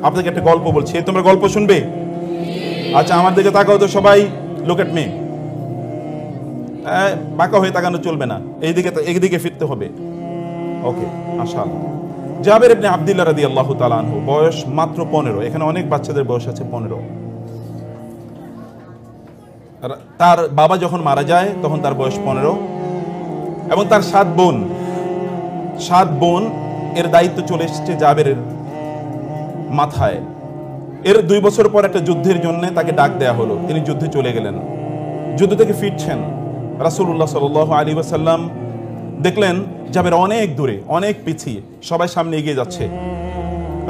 আপনাকে একটা গল্প বলছি, তোমরা গল্প শুনবে? আচ্ছা, আমার দিকে তাকাও তো সবাই, লুক এট মি। বাঁকা হয়ে তাকানো চলবে না, এইদিকে ফিরতে হবে। ওকে, মাশাআল্লাহ। জাবের ইবনে আব্দুল্লাহ রাদিয়াল্লাহু তাআলা আনহু, বয়স মাত্র 15। এখানে অনেক বাচ্চাদের বয়স আছে 15। তার বাবা যখন মারা যায় তখন তার বয়স 15, এবং তার 7 বোন এর দায়িত্ব চলে এসেছে জাবেরের মাথায়। এর 2 বছর পর একটা যুদ্ধের জন্য তাকে ডাক দেয়া হলো, তিনি যুদ্ধে চলে গেলেন। যুদ্ধ থেকে ফিরছেন, রাসূলুল্লাহ সাল্লাল্লাহু আলাইহি ওয়াসাল্লাম দেখলেন জাবের অনেক দূরে, অনেক পিছিয়ে, সবাই সামনে এগিয়ে যাচ্ছে।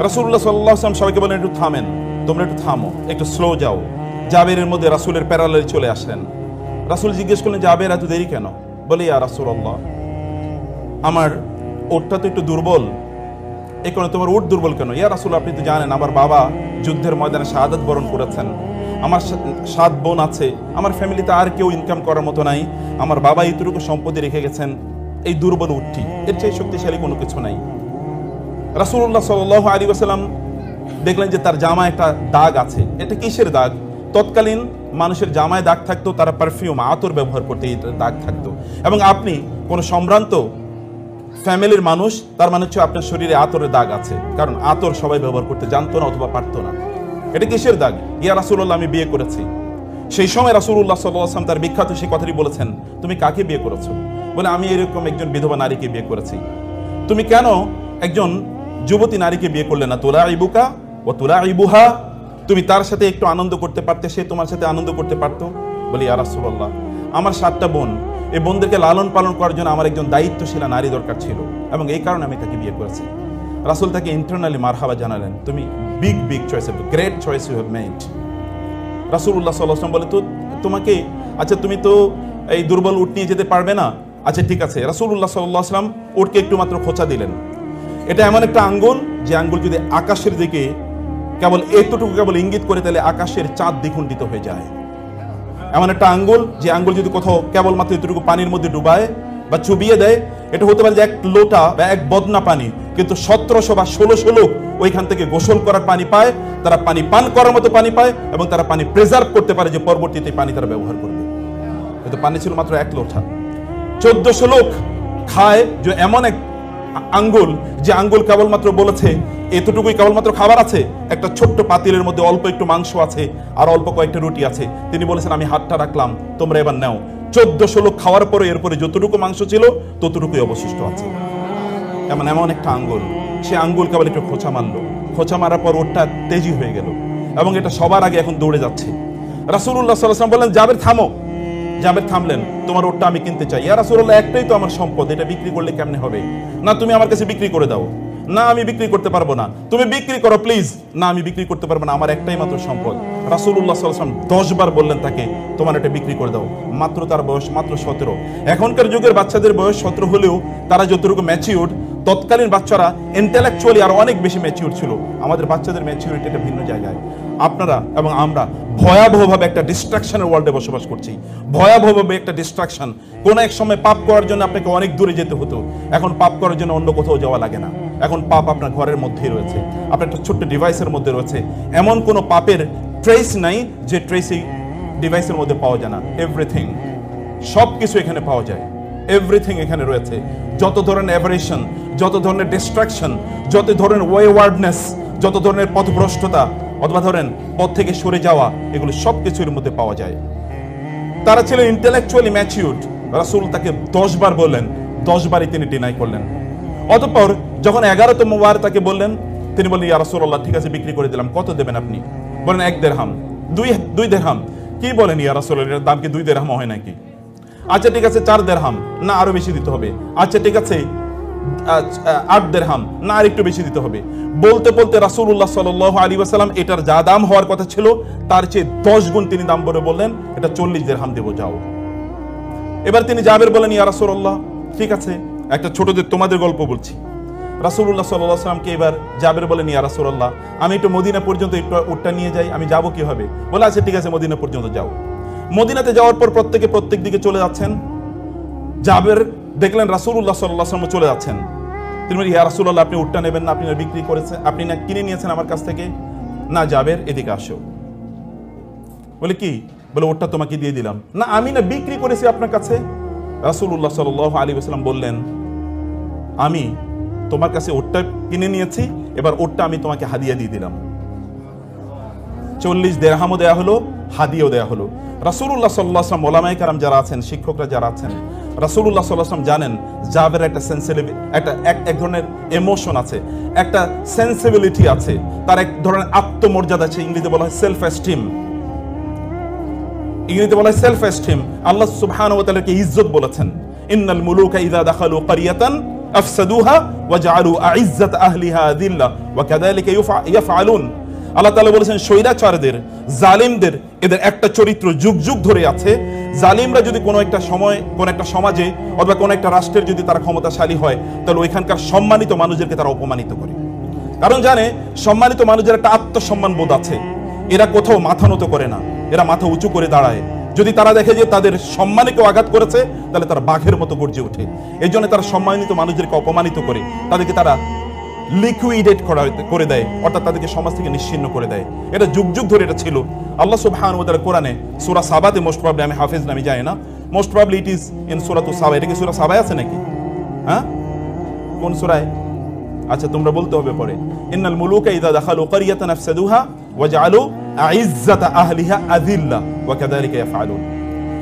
রাসূলুল্লাহ সাল্লাল্লাহু আলাইহি ওয়াসাল্লাম সবাইকে বলেন, একটু থামেন, তোমরা একটু থামো, একটু স্লো যাও। জাবেরের মধ্যে রাসূলের প্যারালালে চলে আসলেন। রাসূল জিজ্ঞেস করলেন, জাবের এত দেরি কেন? বলে, ইয়া রাসূলুল্লাহ, আমার ওটটা তো একটু দুর্বল। এই কারণে। তোমার উট দুর্বল কেন? ইয়া রাসূল, আপনি তো জানেন আমার বাবা যুদ্ধের ময়দানে শাহাদাত বরণ করেছেন, আমার 7 বোন আছে, আমার ফ্যামিলিতে আর কেউ ইনকাম করার মতো নাই, আমার বাবা এইটুকু সম্পত্তি রেখে গেছেন, এই দুর্বল উটটি, এর চেয়ে শক্তিশালী কোনো কিছু নাই। রাসূলুল্লাহ সাল্লাল্লাহু আলাইহি ওয়াসাল্লাম দেখলেন যে তার জামায় একটা দাগ আছে। এটা কিসের দাগ? তৎকালীন মানুষের জামায় দাগ থাকতো, তারা পারফিউম, আতর ব্যবহার করতে এই দাগ থাকতো। এবং আপনি কোনো সম্ভ্রান্ত ফ্যামিলির মানুষ, তার মানে হচ্ছে আপনার শরীরে আতরের দাগ আছে, কারণ আতর সবাই ব্যবহার করতে জানতো না অথবা পারতো না। এটা কিসের দাগ? ইয়া রাসূলুল্লাহ, আমি বিয়ে করেছি। সেই সময় রাসূলুল্লাহ সাল্লাল্লাহু আলাইহি ওয়াসাল্লাম তার বিখ্যাত সেই কথাটি বলেছেন, তুমি কাকে বিয়ে করেছো? বলে, আমি এরকম একজন বিধবা নারীকে বিয়ে করেছি। তুমি কেন একজন যুবতী নারীকে বিয়ে করলে না? তুলাইবুকা ওয়া তুলাইবুহা, তুমি তার সাথে একটু আনন্দ করতে পারতে, সে তোমার সাথে আনন্দ করতে পারতো। বলি, ইয়া রাসূলুল্লাহ, আমার 7টা বোন, এই বোনদেরকে লালন পালন করার জন্য আমার একজন দায়িত্বশীলা নারী দরকার ছিল, এবং এই কারণে আমি তাকে বিয়ে করেছি। রাসূল তাকে ইন্টারনালি মারহাবা জানালেন, তুমি big choice, great choice you have made. রাসূলুল্লাহ সাল্লাল্লাহু আলাইহি ওয়াসাল্লাম বলে, তো তোমাকে, আচ্ছা তুমি তো এই দুর্বল উট নিয়ে যেতে পারবে না, আচ্ছা ঠিক আছে। রাসূলুল্লাহ সাল্লাল্লাহু আলাইহি ওয়াসাল্লাম উটকে একটু মাত্র খোঁচা দিলেন। এটা এমন একটা আঙ্গুল, যে আঙ্গুল যদি আকাশের দিকে কেবল এতটুকু কেবল ইঙ্গিত করে, তাহলে আকাশের চাঁদ দ্বিখণ্ডিত হয়ে যায়। এমন একটা আঙ্গুল, যে আঙ্গুল যদি কোথাও কেবলমাত্র এতটুকু পানির মধ্যে ডুবায় বা চুবিয়ে দেয়, এটা হতে পারে যে 1 লোটা বা 1 বদনা পানি, কিন্তু 1700 বা 1600 লোক ওইখান থেকে গোসল করার পানি পায়, তারা পানি পান করার মতো পানি পায়, এবং তারা পানি প্রিজার্ভ করতে পারে যে পরবর্তীতে পানি তারা ব্যবহার করবে। কিন্তু পানি ছিল মাত্র 1 লোটা। 1400 লোক খায় যে এমন এক আঙ্গুল, যে আঙ্গুল কেবলমাত্র বলেছে এতটুকুই কেবলমাত্র খাবার আছে, একটা ছোট্ট পাতিলের মধ্যে অল্প একটু মাংস আছে আর অল্প কয়েকটা রুটি আছে। তিনি বলেছেন, আমি হাতটা রাখলাম, তোমরা এবার নাও। 1400 লোক খাওয়ার পরে এরপরে যতটুকু মাংস ছিল ততটুকুই অবশিষ্ট আছে। এমন একটা আঙ্গুল, সে আঙ্গুল কেবল একটু খোঁচা মারলো, খোঁচা মারার পর ওটা তেজি হয়ে গেল, এবং এটা সবার আগে এখন দৌড়ে যাচ্ছে। রাসূলুল্লাহ সাল্লাল্লাহু আলাইহি ওয়াসাল্লাম বললেন, জাবের থামো। জাবের থামলেন, তোমার ওটটা আমি কিনতে চাই। ইয়া রাসূলুল্লাহ, একটাই তো আমার সম্পদ, এটা বিক্রি করলে কেমনে হবে? না, তুমি আমার কাছে বিক্রি করে দাও। না, আমি বিক্রি করতে পারবো না। তুমি বিক্রি করো প্লিজ। না, আমি বিক্রি করতে পারবো না, আমার একটাই মাত্র সম্পদ। রাসূলুল্লাহ সাল্লাল্লাহু আলাইহি ওয়াসাল্লাম 10 বার বললেন তাকে, তোমার এটা বিক্রি করে দাও। মাত্র তার বয়স মাত্র 17। এখনকার যুগের বাচ্চাদের বয়স 17 হলেও তারা যতটুকু ম্যাচিউরড, তৎকালীন বাচ্চারা ইন্টেলেকচুয়ালি আর অনেক বেশি ম্যাচিউর ছিল। আমাদের বাচ্চাদের ম্যাচিউরিটি একটা ভিন্ন জায়গায়। আপনারা এবং আমরা ভয়াবহভাবে একটা ডিস্ট্রাকশনের ওয়ার্ল্ডে বসবাস করছি, ভয়াবহভাবে একটা ডিস্ট্রাকশন। কোন এক সময় পাপ করার জন্য আপনাকে অনেক দূরে যেতে হতো, এখন পাপ করার জন্য অন্য কোথাও যাওয়া লাগে না। এখন পাপ আপনার ঘরের মধ্যেই রয়েছে, আপনার একটা ছোট্ট ডিভাইসের মধ্যে রয়েছে। এমন কোনো পাপের ট্রেস নাই যে ট্রেস এই ডিভাইসের মধ্যে পাওয়া যায় না। এভরিথিং, সব কিছু এখানে পাওয়া যায়, এভরিথিং এখানে রয়েছে। যত ধরনের অ্যাভারেশন, যত ধরনের ডিস্ট্রাকশন, যত ধরনের ওয়েওয়ার্ডনেস, যত ধরনের পথভ্রষ্টতা অথবা ধরেন পথ থেকে সরে যাওয়া, এগুলো সব কিছুর মধ্যে পাওয়া যায়। তারা ছিলেন ইন্টেলেকচুয়ালি ম্যাচিউরড। রাসূল তাকে 10 বার বললেন, 10 বারই তিনি ডিনাই করলেন। অতঃপর যখন 11তম বার তাকে বললেন, তিনি বললেন, ইয়া রাসূলুল্লাহ, ঠিক আছে বিক্রি করে দিলাম, কত দেবেন আপনি? বলেন 1 দিরহাম। 2 দিরহাম। কি বলেন ইয়া রাসূলুল্লাহ, এর দাম কি 2 দিরহাম হয় নাকি? আচ্ছা ঠিক আছে 4 দিরহাম। না, আরো বেশি দিতে হবে। আচ্ছা ঠিক আছে 8 দিরহাম। না, আর একটু বেশি দিতে হবে। বলতে বলতে রাসূলুল্লাহ সাল্লাল্লাহু আলাইহি ওয়াসাল্লাম এটার যা দাম হওয়ার কথা ছিল তার চেয়ে 10 গুণ তিনি দাম বলে বললেন, এটা 40 দিরহাম দেব, যাও। এবার তিনি জাবের বলেন, ইয়া রাসূলুল্লাহ, ঠিক আছে, একটা ছোটদের তোমাদের গল্প বলছি। রাসূলুল্লাহ সাল্লাল্লাহু আলাইহি ওয়াসাল্লামকে এবার জাবের বলেন, ইয়া রাসূলুল্লাহ, আমি একটু মদিনা পর্যন্ত একটু উটটা নিয়ে যাই, আমি যাব কিভাবে? বলে, আচ্ছা ঠিক আছে, মদিনা পর্যন্ত যাও। মদিনাতে যাওয়ার পর প্রত্যেক দিকে চলে যাচ্ছেন। জাবের দেখলেন রাসূলুল্লাহ সাল্লাল্লাহু আলাইহি ওয়াসাল্লাম চলে যাচ্ছেন। তিনি বলেন, ইয়া রাসূলুল্লাহ, আপনি উটটা নেবেন না? আপনি না বিক্রি করেছেন, আপনি না কিনে নিয়েছেন আমার কাছ থেকে? না জাবের, এদিকে আসো। বলে কি? বলে উটটা তোমাকে দিয়ে দিলাম। না, আমি না বিক্রি করেছি আপনার কাছে। রাসূলুল্লাহ সাল্লাল্লাহু আলাইহি ওয়াসাল্লাম বললেন, আমি তোমার কাছে উটটা কিনে নিয়েছি, এবার উটটা আমি তোমাকে হাদিয়া দিয়ে দিলাম। 40 দিরহামও দেয়া হলো, হাদিয়াও দেয়া হলো। রাসূলুল্লাহ সাল্লাল্লাহু আলাইহি ওয়াসাল্লাম, ওলামায়ে কেরাম যারা আছেন, শিক্ষকরা যারা আছেন, রাসূলুল্লাহ সাল্লাল্লাহু আলাইহি ওয়াসাল্লাম জানেন জাবের একটা এক ধরনের ইমোশন আছে, একটা সেন্সিবিলিটি আছে, তার এক ধরনের আত্মমর্যাদা আছে। ইংরেজিতে বলা হয় সেলফ এস্টিম। ইংরেজিতে বলা হয় সেলফ এস্টিম। আল্লাহ সুবহানাহু ওয়া তাআলাকে ইজ্জত বলেছেন, ইন্নাল মুলুকা ইযা দাখালু ক্বরিয়াতান আফসাদুহা ওয়া জাআলু আইজ্জাত আহলিহা যিল্লা ওয়া কাযালিকা ইয়াফআলুন। আল্লাহ তাআলা বলেছেন, স্বৈরাচারদের, জালিমদের, এদের একটা চরিত্র যুগ যুগ ধরে আছে। জালিমরা যদি কোনো একটা সময়, কোন একটা সমাজে অথবা কোন একটা রাষ্ট্রের যদি তারা ক্ষমতাশালী হয়, তাহলে ওইখানকার সম্মানিত মানুষদেরকে তারা অপমানিত করে। কারণ জানে, সম্মানিত মানুষের একটা আত্মসম্মান বোধ আছে, এরা কোথাও মাথা নত করে না, এরা মাথা উঁচু করে দাঁড়ায়। যদি তারা দেখে যে তাদের সম্মানে কেউ আঘাত করেছে, তাহলে তারা বাঘের মতো গর্জে ওঠে। এই জন্য তারা সম্মানিত মানুষদেরকে অপমানিত করে, তাদেরকে তারা লিকুইডেট করে দেয়, অর্থাৎ তাদেরকে সমাজ থেকে নিশ্চিহ্ন করে দেয়। এটা যুগ যুগ ধরে এটা ছিল। আল্লাহ সুবহানাহু ওয়া তাআলা কোরআনে সূরা সাবাতে, মোস্ট প্রবাবলি, আমি হাফেজ নামি জানি না, most probably it is in সূরাতুস সাবা। এটা কি সূরা সাবায় আছে নাকি? হ্যাঁ, কোন সূরায়? আচ্ছা, তোমরা বলতে হবে পরে। ইন্নাল মুলুকা ইযা দাখালু ক্বরিয়াতান আফসাদুহা ওয়া জাআলু আইজ্জাতা আহলিহা আযিল্লা ওয়া কাযালিকা ইয়াফআলুন।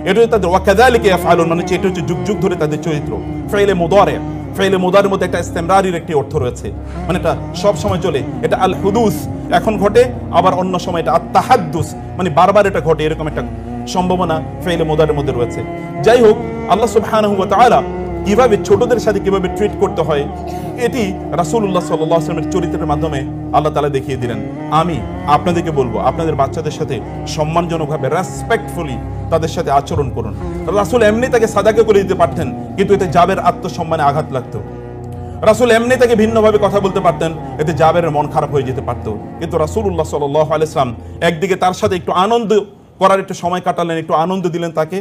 এটা তাদের ওয়া কাযালিকা ইয়াফআলুন মানে এটা হচ্ছে যুগ যুগ ধরে তাদের চরিত্র। ফাইলে মুদারি, ফাইলে মুদারির মধ্যে একটা ইস্তেমরারির একটি অর্থ রয়েছে, মানে এটা সব সময় চলে। এটা আল হুদুস, এখন ঘটে, আবার অন্য সময় এটা আত-তাহাদ্দুস, মানে বারবার এটা ঘটে, এরকম একটা সম্ভাবনা ফাইলে মুদারির মধ্যে রয়েছে। যাই হোক, আল্লাহ সুবহানাহু ওয়া তাআলা কিভাবে ছোটদের সাথে কিভাবে ট্রিট করতে হয়, এটি রাসূলুল্লাহ সাল্লাল্লাহু আলাইহি ওয়াসাল্লামের চরিত্রের মাধ্যমে আল্লাহ তাআলা দেখিয়ে দিলেন। আমি আপনাদেরকে বলবো, আপনাদের বাচ্চাদের সাথে সম্মানজনকভাবে, রেসপেক্টফুলি তাদের সাথে আচরণ করুন। রাসূল এমনি তাকে সাদাকা করে দিতে পারতেন, কিন্তু এতে জাবের আত্মসম্মানে আঘাত লাগতো। রাসূল এমনি তাকে ভিন্নভাবে কথা বলতে পারতেন, এতে জাবেরের মন খারাপ হয়ে যেতে পারতো। কিন্তু রাসূলুল্লাহ সাল্লাল্লাহু আলাইহি ওয়াসাল্লাম একদিকে তার সাথে একটু আনন্দ করার একটু সময় কাটালেন, একটু আনন্দ দিলেন তাকে,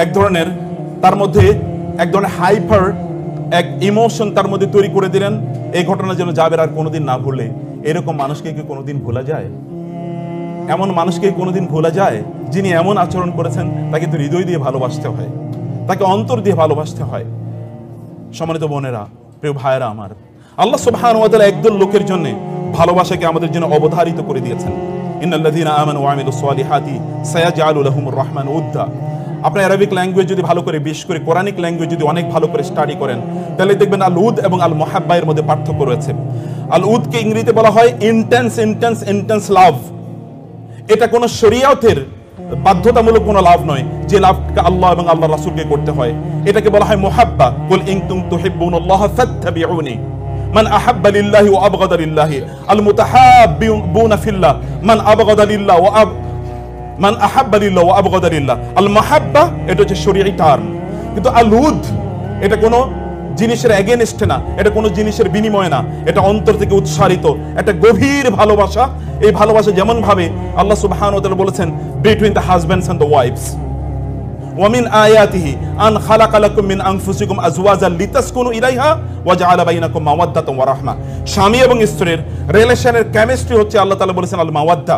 এক ধরনের তার মধ্যে এক ধরনের হাইপার এক ইমোশন তার মধ্যে তৈরি করে দিলেন। এই ঘটনা যেন জাবের আর কোনোদিন না ভুলে। এরকম মানুষকে কি কোনোদিন ভোলা যায়? এমন মানুষকে কোনোদিন ভোলা যায় যিনি এমন আচরণ করেছেন? তাকে তো হৃদয় দিয়ে ভালোবাসতে হয়, তাকে অন্তর দিয়ে ভালোবাসতে হয়। সম্মানিত বোনেরা, প্রিয় ভাইয়েরা আমার, আল্লাহ সুবহানাহু ওয়া তাআলা একদল লোকের জন্য ভালোবাসাকে আমাদের জন্য অবধারিত করে দিয়েছেন। ইন্নাল্লাযীনা আমানু ওয়া আমিলুস সালিহাতি সায়াজআলু লাহুমুর রাহমানু উদ্দা। আপনার আরবিক ল্যাঙ্গুয়েজ যদি ভালো করে, বিশেষ করে কোরআনিক ল্যাঙ্গুয়েজ যদি অনেক ভালো করে স্টাডি করেন, তাহলে দেখবেন আল উদ এবং আল মুহাব্বা এর মধ্যে পার্থক্য রয়েছে। আল উদকে ইংরেজিতে বলা হয় ইন্টেন্স লাভ। এটা কোনো শরীয়তের বাধ্যতামূলক কোনো লাভ নয়, যে লাভকে আল্লাহ এবং আল্লাহর রাসূলকে করতে হয়। এটাকে বলা হয় মুহাব্বা। কুল ইন কুনতুম তুহিব্বুনাল্লাহ ফাত্তাবিউনি মান আহাব্বা লিল্লাহি ওয়া আবগাদা লিল্লাহি আল মুতাহাব্বিউনা ফিল্লাহ মান আবগাদা লিল্লাহ ওয়া মান আহাব্বা লিল্লাহ ওয়া আবগাদা লিল্লাহ। আল মাহাব্বা এটা হচ্ছে শরীয়ী টার্ম, কিন্তু আল উদ এটা কোনো জিনিসের এগেনস্টে না, এটা কোনো জিনিসের বিনিময় না, এটা অন্তর থেকে উৎসারিত একটা গভীর ভালোবাসা। এই ভালোবাসা যেমন ভাবে আল্লাহ সুবহানাহু ওয়া তাআলা বলেছেন between the husbands and the wives, ওয়া মিন আয়াতিহি আন খালাকা লাকুম মিন আনফুসিকুম আজওয়াজান লিতাসকুনু ইলাইহা ওয়া জাআলা বাইনাকুম মাওয়াদ্দাতান ওয়া রাহমা। স্বামী এবং স্ত্রীর রিলেশনের কেমিস্ট্রি হচ্ছে আল্লাহ তাআলা বলেছেন আল মাওয়াদ্দা।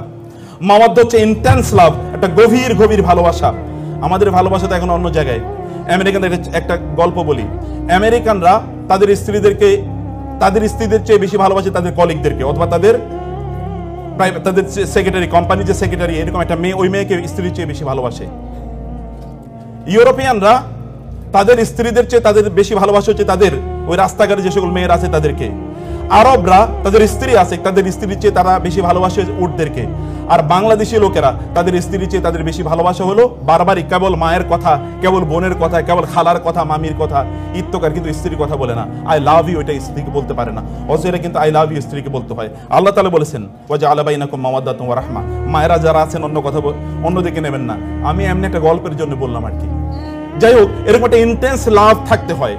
মাওয়াদ্দা হচ্ছে ইন্টেন্স লাভ, একটা গভীর গভীর ভালোবাসা। আমাদের ভালোবাসা তো এখন অন্য জায়গায়। আমেরিকানদের একটা গল্প বলি। আমেরিকানরা তাদের স্ত্রীদের চেয়ে বেশি ভালোবাসে তাদের কলিগদেরকে, অথবা তাদের সেক্রেটারি, কোম্পানির যে সেক্রেটারি, এরকম একটা মেয়ে, ওই মেয়েকে স্ত্রীর চেয়ে বেশি ভালোবাসে। ইউরোপিয়ানরা তাদের স্ত্রীদের চেয়ে তাদের বেশি ভালোবাসা হচ্ছে তাদের ওই রাস্তাঘাটে যে সকল মেয়েরা আছে তাদেরকে। আরবরা তাদের স্ত্রী আছে, তাদের স্ত্রীর চেয়ে তারা বেশি ভালোবাসে উটদেরকে। আর বাংলাদেশি লোকেরা তাদের স্ত্রীর চেয়ে তাদের বেশি ভালোবাসা হলো বারবারই কেবল মায়ের কথা, কেবল বোনের কথা, কেবল খালার কথা, মামির কথা, ইত্তকার, কিন্তু স্ত্রীর কথা বলে না। আই লাভ ইউ এটা স্ত্রীকে বলতে পারে না, অথচ এটা কিন্তু আই লাভ ইউ স্ত্রীকে বলতে হয়। আল্লাহ তাআলা বলেছেন ওয়া জাআলা বাইনাকুম মাওয়াদ্দাতান ওয়া রাহমা। মায়েরা যারা আছেন অন্য কথা অন্যদিকে নেবেন না, আমি এমনি একটা গল্পের জন্য বললাম আর কি। যাই হোক, এরকম একটা ইন্টেন্স লাভ থাকতে হয়।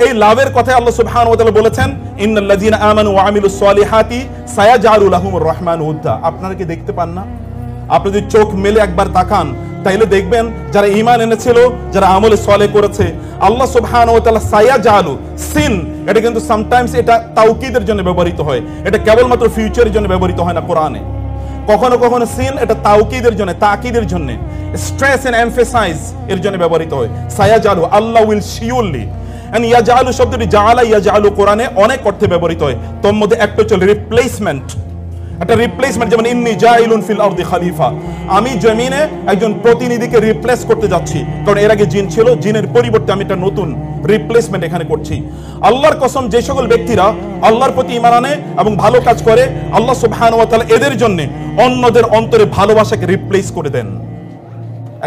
এই লাভের কথা আল্লাহ সুবহানাহু ওয়া তাআলা বলেছেন ইন্নাল্লাযীনা আমানু ওয়া আমিলুস সালিহাতি সায়াজআলু লাহুমুর রাহমানু উদ্দা। আপনারা কি দেখতে পান না? আপনি যদি চোখ মেলে একবার তাকান, তাইলে দেখবেন যারা ঈমান এনেছিল, যারা আমলে সালেহ করেছে, আল্লাহ সুবহানাহু ওয়া তাআলা সায়াজআলু, সিন এটা কিন্তু সামটাইমস এটা তাওকিদের জন্য ব্যবহৃত হয়, এটা কেবলমাত্র ফিউচারের জন্য ব্যবহৃত হয় না কোরআনে। কখনো কখনো সিন এটা তাওকিদের জন্য, তাকিদের জন্য, স্ট্রেস এন্ড এমফেসাইজ এর জন্য ব্যবহৃত হয়। সায়াজালু, আল্লাহ উইল শিওরলি। এন্ড ইয়াজালু শব্দটি জাআলা ইয়াজালু কোরআনে অনেক অর্থে ব্যবহৃত হয়, তোর মধ্যে একটা হচ্ছে রিপ্লেসমেন্ট, একটা রিপ্লেসমেন্ট। যেমন ইন্নী জাইলুন ফিল আরদি খলিফা, আমি জমিনে একজন প্রতিনিধিকে রিপ্লেস করতে যাচ্ছি, কারণ এর আগে জিন ছিল, জিনের পরিবর্তে আমি একটা নতুন রিপ্লেসমেন্ট এখানে করছি। আল্লাহর কসম, যে সকল ব্যক্তিরা আল্লাহর প্রতি ঈমান আনে এবং ভালো কাজ করে, আল্লাহ সুবহানাহু ওয়া তাআলা এদের জন্য অন্যদের অন্তরে ভালোবাসাকে রিপ্লেস করে দেন।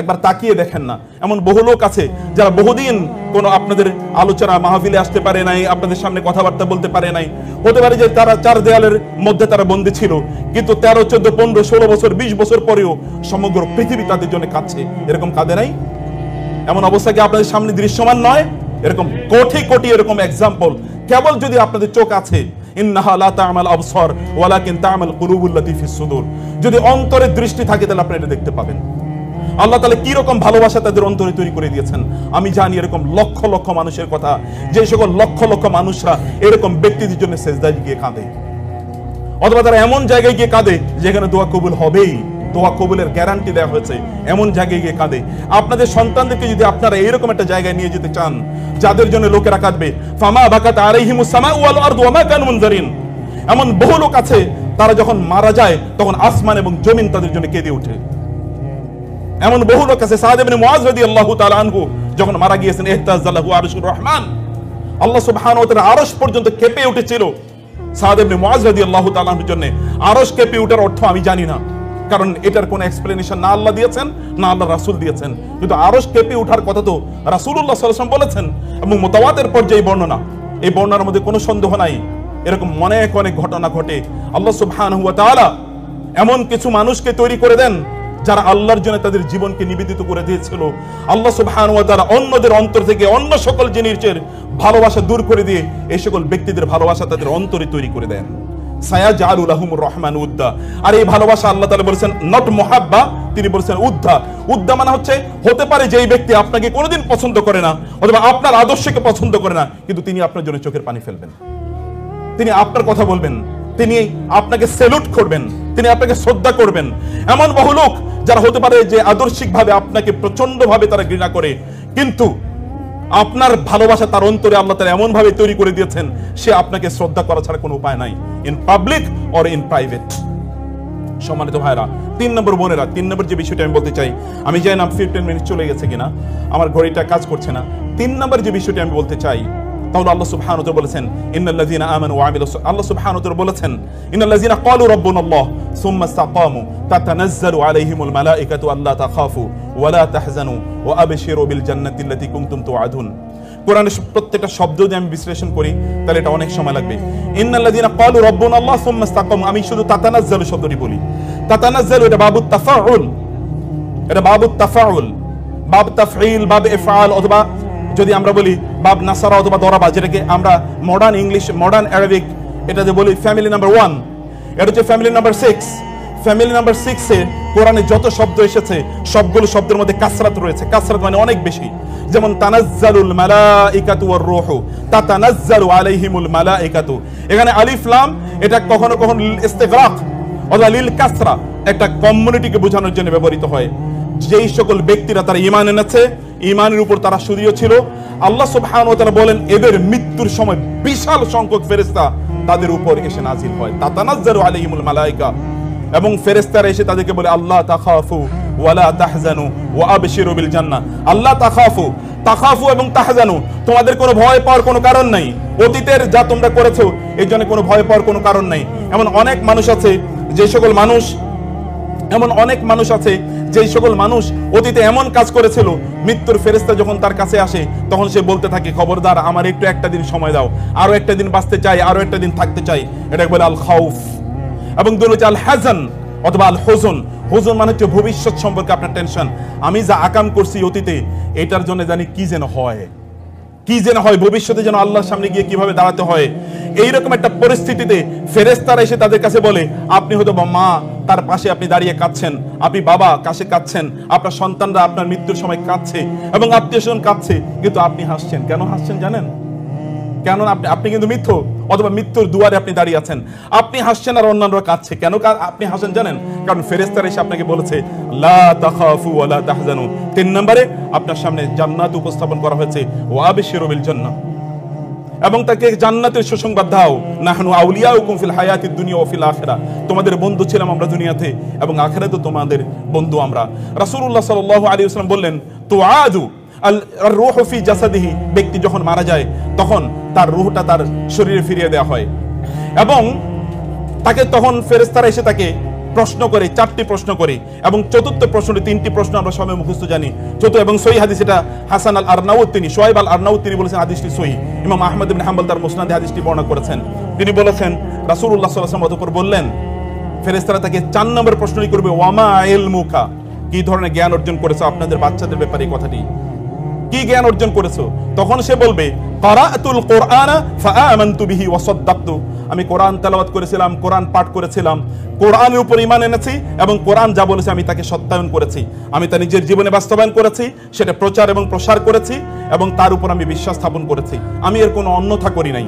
একবার তাকিয়ে দেখেন না, এমন বহু লোক আছে যারা বহুদিন কোনো আপনাদের আলোচনা মাহফিলে আসতে পারে নাই, আপনাদের সামনে কথাবার্তা বলতে পারে নাই। হতে পারে যে তারা চার দেয়ালের মধ্যে তারা বন্দী ছিল, কিন্তু 13, 14, 15, 16 বছর, 20 বছর পরেও সমগ্র পৃথিবী তাদের জন্য কাঁদছে। এরকম কাঁদে নাই? এমন অবস্থা কি আপনাদের সামনে দৃশ্যমান নয়? এরকম কোটি কোটি এরকম এক্সাম্পল। কেবল যদি আপনাদের চোখ আছে, ইন্নাহা লা তা'মাল আবসার ওয়ালাকিন তা'মাল কুলুবুল লাতী ফিস সুদূর, যদি অন্তরের দৃষ্টি থাকে তাহলে আপনি এটা দেখতে পাবেন। আল্লাহ তাআলা কি রকম ভালোবাসা তাদের অন্তরে তৈরি করে দিয়েছেন। আমি জানি এরকম লক্ষ লক্ষ মানুষের কথা, যে সকল লক্ষ লক্ষ মানুষরা এরকম ব্যক্তিদের জন্য সেজদায় গিয়ে কাঁদে, অথবা তারা এমন জায়গায় গিয়ে কাঁদে যেখানে দোয়া কবুল হবেই, দোয়া কবুলের গ্যারান্টি দেওয়া হয়েছে, এমন জায়গায় গিয়ে কাঁদে। আপনাদের সন্তানদেরকে যদি আপনারা এরকম একটা জায়গায় নিয়ে যেতে চান যাদের জন্য লোকেরা কাঁদবে, ফামা বাকাত আলাইহিমুস সামাউ ওয়াল আরদু ওয়া মা কানু মুনজারিন, এমন বহু লোক আছে তারা যখন মারা যায় তখন আসমান এবং জমিন তাদের জন্য কেঁদে ওঠে। এমন বহু লোক আছে, সাদ ইবনে মুআজ রাদিয়াল্লাহু তাআলা আনহু যখন মারা গিয়েছেন, ইহতাযালাহু আরশুর রহমান, আল্লাহ সুবহানাহু ওয়া তাআলা আরশ পর্যন্ত কেঁপে উঠেছিল সাদ ইবনে মুআজ রাদিয়াল্লাহু তাআলা আনহুর জন্য। আরশ কেঁপে ওঠার অর্থ আমি জানি না, কারণ এটার কোনো এক্সপ্লেনেশন না আল্লাহ দিয়েছেন না আল্লাহ রাসূল দিয়েছেন, কিন্তু আরশ কেঁপে ওঠার কথা তো রাসূলুল্লাহ সাল্লাল্লাহু আলাইহি ওয়াসাল্লাম বলেছেন, এবং মুতাওয়াতির পর্যায়ে বর্ণনা, এই বর্ণনার মধ্যে কোনো সন্দেহ নাই। এরকম অনেক অনেক ঘটনা ঘটে। আল্লাহ সুবহানাহু ওয়া তাআলা এমন কিছু মানুষকে তৈরি করে দেন যারা আল্লাহর জন্য তাদের জীবনকে নিবেদিত করে দিয়েছিল। আল্লাহ সুবহানাহু ওয়া তাআলা অন্যদের অন্তর থেকে অন্য সকল জিনিসের ভালোবাসা দূর করে দিয়ে এই সকল ব্যক্তিদের ভালোবাসা তাদের অন্তরে তৈরি করে দেন। সায়াজআলু লাহুমুর রহমান উদ্দা। আর এই ভালোবাসা আল্লাহ তাআলা বলেছেন নট মুহাব্বা, তিনি বলেছেন উদ্দা। উদ্দা মানে হচ্ছে, হতে পারে যে এই ব্যক্তি আপনাকে কোনোদিন পছন্দ করে না, অথবা আপনার আদর্শকে পছন্দ করে না, কিন্তু তিনি আপনার জন্য চোখের পানি ফেলবেন, তিনি আপনার কথা বলবেন, তিনি আপনাকে স্যালুট করবেন, তিনি আপনাকে শ্রদ্ধা করবেন। এমন বহু লোক যারা হতে পারে যে আদর্শিকভাবে আপনাকে প্রচন্ডভাবে তারা ঘৃণা করে, কিন্তু আপনার ভালোবাসা তার অন্তরে আল্লাহ তাআলা এমন ভাবে তৈরি করে দিয়েছেন, সে আপনাকে শ্রদ্ধা করা ছাড়া কোনো উপায় নাই, in public or in private. সম্মানিত ভাইরা, 3 নম্বর বোনেরা, 3 নম্বর যে বিষয়টা আমি বলতে চাই, আমি জানি না 15 মিনিট চলে গেছে কিনা, আমার ঘড়িটা কাজ করছে না। 3 নম্বর যে বিষয়টা আমি বলতে চাই, তাহলে আল্লাহ সুবহানাহু ওয়া তাআলা বলেছেন ইন্নাল্লাযীনা আমানু ওয়া আমিলুস, আল্লাহ সুবহানাহু ওয়া তাআলা বলেছেন ইন্নাল্লাযীনা ক্বালু রাব্বুনাল্লাহ সুম্মা ইসতাকামু তাতানাজ্জালু আলাইহিমুল মালায়েকাতু আল্লা তাখাফু ওয়া লা তাহজানু ওয়া আবশিরু বিল জান্নাতি আল্লাতী কুনতুম তুআদুন। কোরআনের প্রত্যেকটা শব্দ যদি আমি বিশ্লেষণ করি তাহলে এটা অনেক সময় লাগবে। ইন্নাল্লাযীনা ক্বালু রাব্বুনাল্লাহ সুম্মা ইসতাকামু, আমি শুধু তাতানাজ্জালু শব্দটি বলি। তাতানাজ্জালু এটা বাবুত তাফাউল, এটা বাবুত তাফাউল, বাব তাফঈল, বাব ইফআল, অথবা যদি আমরা বলি বাব নাসারা অথবা দরাবা, যেটাকে আমরা মডার্ন ইংলিশ, মডার্ন আরবিক এটাতে বলি ফ্যামিলি নাম্বার 1, এটা হচ্ছে ফ্যামিলি নাম্বার 6। ফ্যামিলি নাম্বার 6 এ কোরআনে যত শব্দ এসেছে সবগুলো শব্দের মধ্যে কাসরাত রয়েছে। কাসরাত মানে অনেক বেশি। যেমন তানাজ্জালুল মালাইকাতু ওয়ার রূহু, তাতানাজ্জালু আলাইহিমুল মালাইকাতু, এখানে আলিফ লাম এটা কখনো কখনো ইস্তিগরাক অথবা লিল কাসরা, একটা কমিউনিটিকে বোঝানোর জন্য ব্যবহৃত হয়। যেই সকল ব্যক্তিরা তারা ঈমান এনেছে, ঈমানের উপর তারা সদীয় ছিল, আল্লাহ সুবহানাহু ওয়া তাআলা বলেন এদের মৃত্যুর সময় বিশাল সংখ্যক ফেরেশতা তাদের উপর এসে নাজিল হয়। তাতানাজ্জালু আলাইহিমুল মালাইকা, এবং ফেরেশতারা এসে তাদেরকে বলে আল্লাহ তাখাফু ওয়া লা তাহজানু ওয়া আবশিরু বিল জান্নাহ। আল্লাহ তাখাফু, তাখাফু এবং তাহজানু, তোমাদের কোনো ভয় পাওয়ার কোনো কারণ নাই, অতীতের যা তোমরা করেছো এর জন্য কোনো ভয় পাওয়ার কোনো কারণ নাই। এমন অনেক মানুষ আছে যে সকল মানুষ, এমন অনেক মানুষ আছে যেই সকল মানুষ অতীতে এমন কাজ করেছিল, মৃত্যুর ফেরেশতা যখন তার কাছে আসে তখন সে বলতে থাকে খবরদার আমার একটু একটা দিন সময় দাও, আরো একটা দিন বাঁচতে চাই, আরো একটা দিন থাকতে চাই। এটাকে বলে আল খাউফ। এবং দুই হচ্ছে আল হাজান অথবা আল হুজন। হুজন মানে হচ্ছে ভবিষ্যৎ সম্পর্কে আপনার টেনশন, আমি যা আকাম করছি অতীতে এটার জন্য জানি কি যেন হয়, কি যেন হয়, ভবিষ্যতে যেন আল্লাহর সামনে গিয়ে কিভাবে দাঁড়াতে হয়। এইরকম একটা পরিস্থিতিতে ফেরেশতারা এসে তাদের কাছে বলে, আপনি হয়তো মা তার পাশে আপনি দাঁড়িয়ে কাঁদছেন, আপনি বাবা কাছে কাঁদছেন, আপনার সন্তানরা আপনার মৃত্যুর সময় কাঁদছে এবং আত্মীয় স্বজন কাঁদছে, কিন্তু আপনি হাসছেন। কেন হাসছেন জানেন? কেন? আপনি কিন্তু মিথ্যু, অথবা মৃত্যুর দুয়ারে আপনি দাঁড়িয়ে আছেন। আপনি হাসছেন আর অন্যান্যরা কাঁদছে। কেন আপনি হাসেন জানেন? কারণ ফেরেশতারা এসে আপনাকে বলেছে লা তাখাফু ওয়া লা তাহজানু। 3 নম্বরে আপনার সামনে জান্নাত উপস্থাপন করা হয়েছে, ওয়া আবশিরু বিল জান্নাহ, এবং তাকে জান্নাতের সুসংবাদ দাও। নাহনু আউলিয়াউকুম ফিল হায়াতিদ দুনিয়া ওয়া ফিল আখিরাহ, তোমাদের বন্ধু ছিলাম আমরা দুনিয়াতে এবং আখিরাতেও তোমাদের বন্ধু আমরা। রাসূলুল্লাহ সাল্লাল্লাহু আলাইহি ওয়াসাল্লাম বললেন তুআদু আর রূহু ফি জাসাদিহি, ব্যক্তি যখন মারা যায় তখন তার রূহটা তার শরীরে ফিরিয়ে দেওয়া হয়, এবং তাকে তখন ফেরেশতারা এসে তাকে প্রশ্ন করে, 4টি প্রশ্ন করে, এবং চতুর্থ প্রশ্নটি 3টি প্রশ্ন আমরা সবাই মুখস্থ জানি। চতুর্থ এবং সহিহ হাদিস, এটা হাসান আল আরনাউত তিনি, শুআইব আল আরনাউত তিনি বলেছেন হাদিসটি সহিহ। ইমাম আহমদ ইবনে হাম্বল তার মুসনাদে হাদিসটি বর্ণনা করেছেন। তিনি বলেছেন রাসূলুল্লাহ সাল্লাল্লাহু আলাইহি ওয়াসাল্লাম অতঃপর বললেন, ফেরেশতারা তাকে 4 নম্বর প্রশ্নই করবে, ওয়ামা ইলমুকা, কি ধরনের জ্ঞান অর্জন করেছো আপনাদের বাচ্চাদের ব্যাপারে, এই কথাটি কি জ্ঞান অর্জন করেছো? তখন সে বলবে ক্বারাআতুল কুরআনা ফাআমানতু বিহি ওয়া সাদ্দাকতু, আমি কোরআন তেলাওয়াত করেছিলাম, কোরআন পাঠ করেছিলাম, কোরআনের উপর ঈমান এনেছি এবং কোরআন যা বলেছে আমি তাকে সত্যায়ন করেছি, আমি তা নিজের জীবনে বাস্তবায়ন করেছি, সেটা প্রচার এবং প্রসার করেছি এবং তার উপর আমি বিশ্বাস স্থাপন করেছি, আমি এর কোনো অন্যথা করি নাই।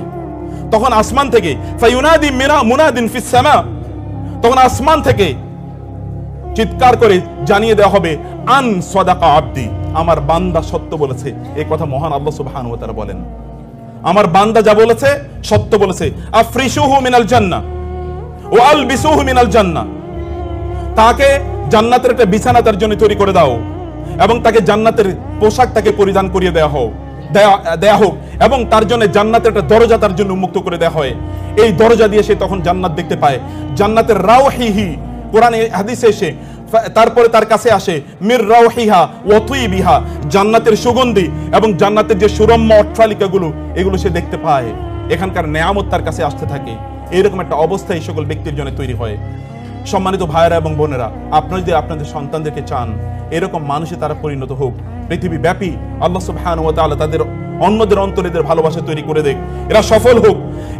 তখন আসমান থেকে ফায়ুনাদি মুনাদিন ফিস সামা, তখন আসমান থেকে চিৎকার করে জানিয়ে দেওয়া হবে আন সাদাকা আবদি, আমার বান্দা সত্য বলেছে। এই কথা মহান আল্লাহ সুবহানাহু ওয়া তাআলা বলেন, আমার বান্দা যা বলেছে সত্য বলেছে। আফরিশুহু মিনাল জান্নাহ ওয়া আলবিসুহু মিনাল জান্নাহ, তাকে জান্নাতের একটা বিছানা তার জন্য তৈরি করে দাও এবং তাকে জান্নাতের পোশাক তাকে পরিধান করিয়ে দেয়া হোক এবং তার জন্য জান্নাতের একটা দরজা তার জন্য উন্মুক্ত করে দেওয়া হয়। এই দরজা দিয়ে সে তখন জান্নাত দেখতে পায়। জান্নাতের রাওহিহি, কোরআনে হাদিসে এসে তারপরে তার কাছে আসে মির রাওহিহা ওয়া তুইবিহা, জান্নাতের সুগন্ধি এবং জান্নাতের যে সুরম্য অট্টালিকাগুলো, এগুলো সে দেখতে পায়। এখানকার নেয়ামত তার কাছে আসতে থাকে। এইরকম একটা অবস্থা এই সকল ব্যক্তির জন্য তৈরি হয়। সম্মানিত ভাইয়েরা এবং বোনেরা, আপনারা যদি আপনাদের সন্তানদেরকে চান এরকম মানুষে তারা পরিণত হোক, পৃথিবী ব্যাপী আল্লাহ সুবহানাহু ওয়া তাআলা তাদের অন্যদের অন্তরে এদের ভালোবাসা তৈরি করে দেখ, এরা সফল হোক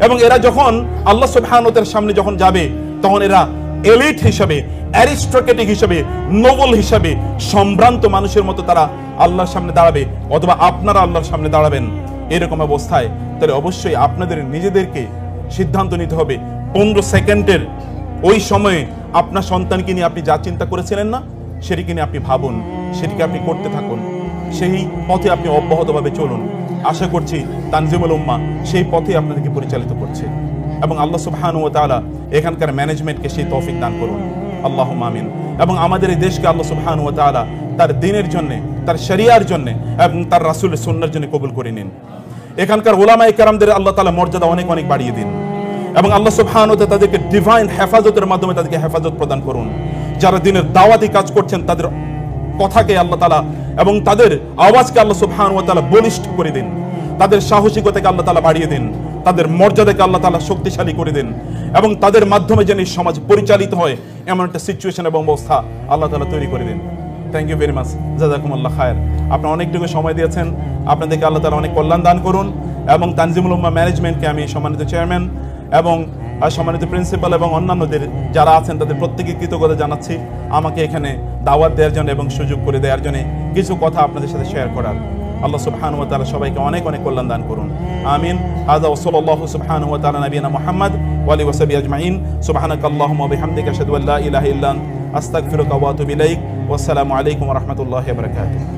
এবং এরা যখন আল্লাহ সুবহানাহু ওয়া তাআলার সামনে যখন যাবে তখন এরা এলিট হিসাবে, অ্যারিস্টোক্রেটিক হিসাবে, নোবেল হিসাবে, সম্ভ্রান্ত মানুষের মতো তারা আল্লাহর সামনে দাঁড়াবে, অথবা আপনারা আল্লাহর সামনে দাঁড়াবেন। এরকম অবস্থায় তাহলে অবশ্যই আপনাদের নিজেদেরকে সিদ্ধান্ত নিতে হবে 15 সেকেন্ডের ওই সময়ে আপনার সন্তানকে নিয়ে আপনি যা চিন্তা করেছিলেন না, সেটিকে নিয়ে আপনি ভাবুন, সেটিকে আপনি করতে থাকুন, সেই পথে আপনি অব্যাহতভাবে চলুন। আশা করছি তানজিমুল উম্মাহ সেই পথে আপনাদেরকে পরিচালিত করছে এবং আল্লাহ সুবহানাহু ওয়া তাআলা এখানকার ম্যানেজমেন্টকে সেই তৌফিক দান করুন, আল্লাহুম্মা আমিন। এবং আমাদের এই দেশকে আল্লাহ সুবহানাহু ওয়া তাআলা তার দ্বীনের জন্য, তার শরিয়ার জন্য এবং তার রাসূলের সুন্নাহর জন্য কবুল করে নিন। এখানকার উলামায়ে কেরামদের আল্লাহ তাআলা মর্যাদা অনেক অনেক বাড়িয়ে দিন এবং আল্লাহ সুবহানাহু ওয়া তাআলা তাদেরকে ডিভাইন হেফাজতের মাধ্যমে তাদেরকে হেফাজত প্রদান করুন। যারা দ্বীনের দাওয়াতি কাজ করছেন তাদের কথাকে আল্লাহ তাআলা এবং তাদের আওয়াজকে আল্লাহ সুবহানাহু ওয়া তাআলা বলিষ্ঠ করে দিন, তাদের সাহসিকতাকে আল্লাহ তাআলা বাড়িয়ে দিন, তাদের মর্যাদাকে আল্লাহ তাআলা শক্তিশালী করে দেন এবং তাদের মাধ্যমে যেন এই সমাজ পরিচালিত হয় এমন একটা সিচুয়েশন এবং অবস্থা আল্লাহ তাআলা তৈরি করে দেন। থ্যাংক ইউ ভেরি মাচ, জাযাকুমুল্লাহ খায়ের। আপনারা অনেকটুকু সময় দিয়েছেন, আপনাদেরকে আল্লাহ তাআলা অনেক কল্যাণ দান করুন। এবং তানজিমুল উম্মাহ ম্যানেজমেন্টকে আমি সম্মানিত চেয়ারম্যান এবং সম্মানিত প্রিন্সিপাল এবং অন্যান্যদের যারা আছেন তাদের প্রত্যেকে কৃতজ্ঞতা জানাচ্ছি আমাকে এখানে দাওয়াত দেওয়ার জন্য এবং সুযোগ করে দেওয়ার জন্য কিছু কথা আপনাদের সাথে শেয়ার করার। আল্লাহ সুবহানাহু ওয়া তাআলা সবাইকে অনেক অনেক কল্যাণ দান করুন, আমিন। হাযা ওয়া সাল্লাল্লাহু সুবহানাহু ওয়া তাআলা নবিয়ানা মুহাম্মদ ওয়া আলিহি ওয়া সাহবিহি আজমাইন। সুবহানাকাল্লাহুম্মা ওয়া বিহামদিকা আশহাদু আল্লা ইলাহা ইল্লা আনতা আস্তাগফিরুকা ওয়া আতুবু ইলাইক। ওয়া আসসালামু আলাইকুম ওয়া রাহমাতুল্লাহি ওয়া বারাকাতুহু।